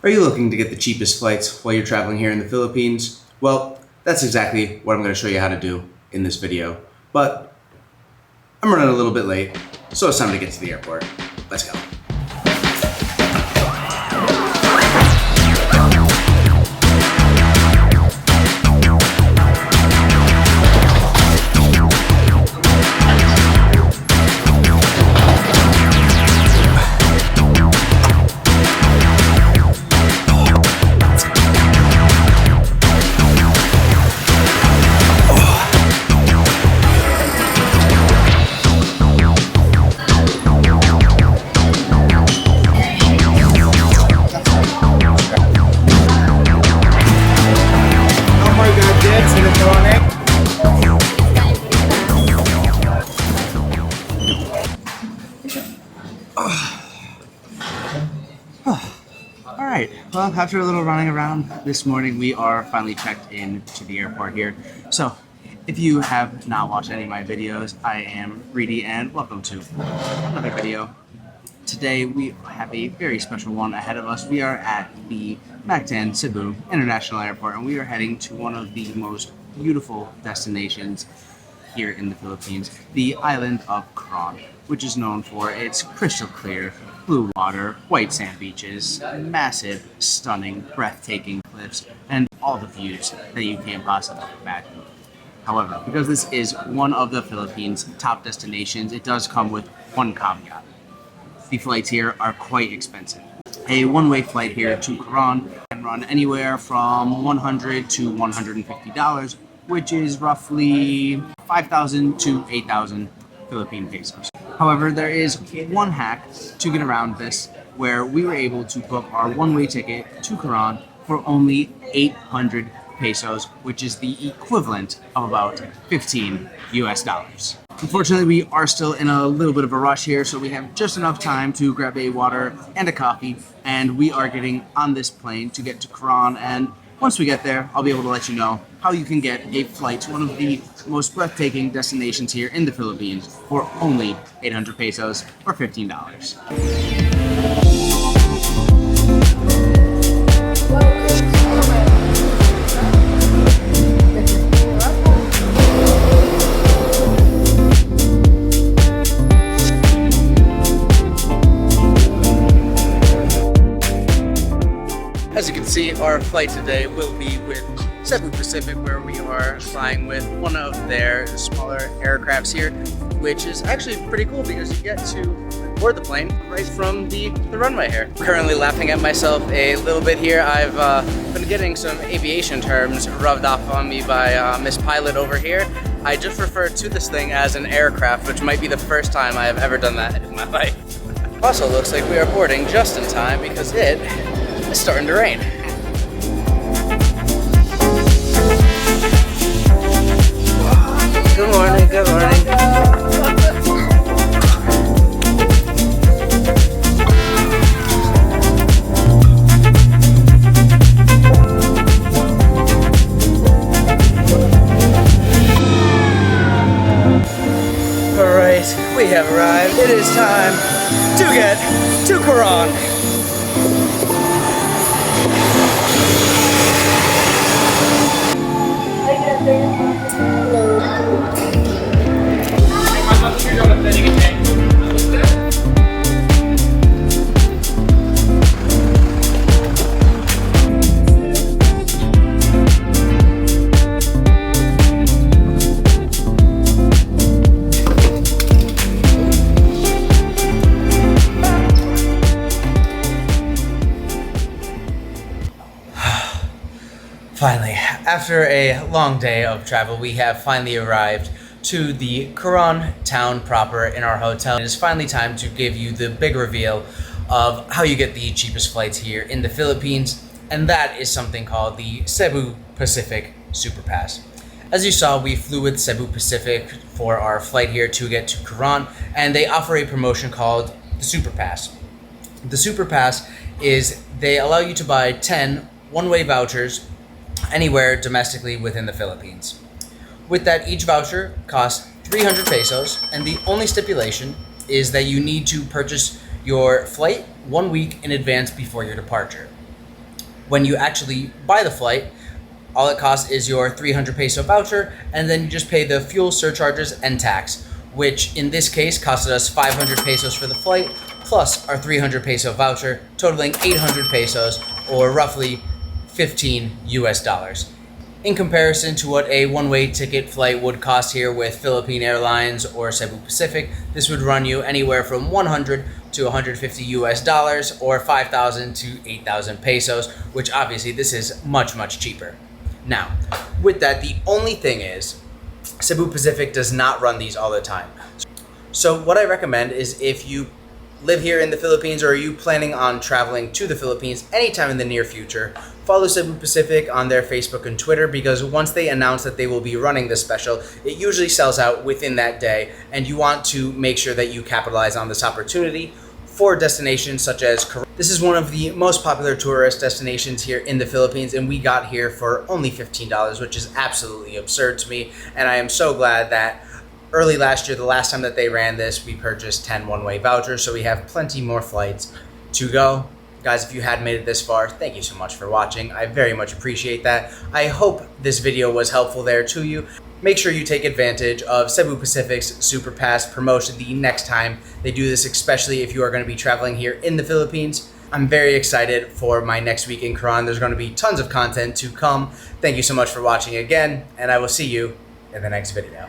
Are you looking to get the cheapest flights while you're traveling here in the Philippines? Well, that's exactly what I'm going to show you how to do in this video. But I'm running a little bit late, so it's time to get to the airport. Let's go. Alright, well, after a little running around this morning, we are finally checked in to the airport here. So, if you have not watched any of my videos, I am Reedy and welcome to another video. Today we have a very special one ahead of us. We are at the Mactan Cebu International Airport and we are heading to one of the most beautiful destinations here in the Philippines, the island of Coron, which is known for its crystal clear blue water, white sand beaches, massive, stunning, breathtaking cliffs, and all the views that you can possibly imagine. However, because this is one of the Philippines' top destinations, it does come with one caveat. The flights here are quite expensive. A one-way flight here to Coron can run anywhere from $100 to $150, which is roughly 5,000 to 8,000 Philippine pesos. However, there is one hack to get around this, where we were able to book our one-way ticket to Coron for only 800 pesos, which is the equivalent of about 15 US dollars. Unfortunately, we are still in a little bit of a rush here, so we have just enough time to grab a water and a coffee, and we are getting on this plane to get to Coron, and once we get there, I'll be able to let you know how you can get a flight to one of the most breathtaking destinations here in the Philippines for only 800 pesos or $15. As you can see, our flight today will be with Cebu Pacific, where we are flying with one of their smaller aircrafts here, which is actually pretty cool because you get to board the plane right from the runway here. Currently laughing at myself a little bit here. I've been getting some aviation terms rubbed off on me by Miss Pilot over here. I just refer to this thing as an aircraft, which might be the first time I have ever done that in my life. Also looks like we are boarding just in time because it's starting to rain. Good morning, good morning. Alright, we have arrived. It is time to get to Coron. Finally, after a long day of travel, we have finally arrived to the Coron town proper in our hotel. It is finally time to give you the big reveal of how you get the cheapest flights here in the Philippines, and that is something called the Cebu Pacific Super Pass. As you saw, we flew with Cebu Pacific for our flight here to get to Coron, and they offer a promotion called the Super Pass. The Super Pass is they allow you to buy 10 one-way vouchers anywhere domestically within the Philippines. With that, each voucher costs 300 pesos, and the only stipulation is that you need to purchase your flight 1 week in advance before your departure. When you actually buy the flight, all it costs is your 300 peso voucher, and then you just pay the fuel surcharges and tax, which in this case costed us 500 pesos for the flight, plus our 300 peso voucher, totaling 800 pesos, or roughly 15 US dollars. In comparison to what a one-way ticket flight would cost here with Philippine Airlines or Cebu Pacific, this would run you anywhere from 100 to 150 US dollars, or 5,000 to 8,000 pesos, which obviously this is much, much cheaper. Now, with that, the only thing is Cebu Pacific does not run these all the time. So what I recommend is, if you live here in the Philippines or are you planning on traveling to the Philippines anytime in the near future, follow Cebu Pacific on their Facebook and Twitter, because once they announce that they will be running this special, it usually sells out within that day, and you want to make sure that you capitalize on this opportunity for destinations such as Coron. This is one of the most popular tourist destinations here in the Philippines, and we got here for only $15, which is absolutely absurd to me, and I am so glad that early last year, the last time that they ran this, we purchased 10 one-way vouchers, so we have plenty more flights to go. Guys, if you had made it this far, thank you so much for watching. I very much appreciate that. I hope this video was helpful there to you. Make sure you take advantage of Cebu Pacific's Super Pass promotion the next time they do this, especially if you are going to be traveling here in the Philippines. I'm very excited for my next week in Coron. There's going to be tons of content to come. Thank you so much for watching again, and I will see you in the next video.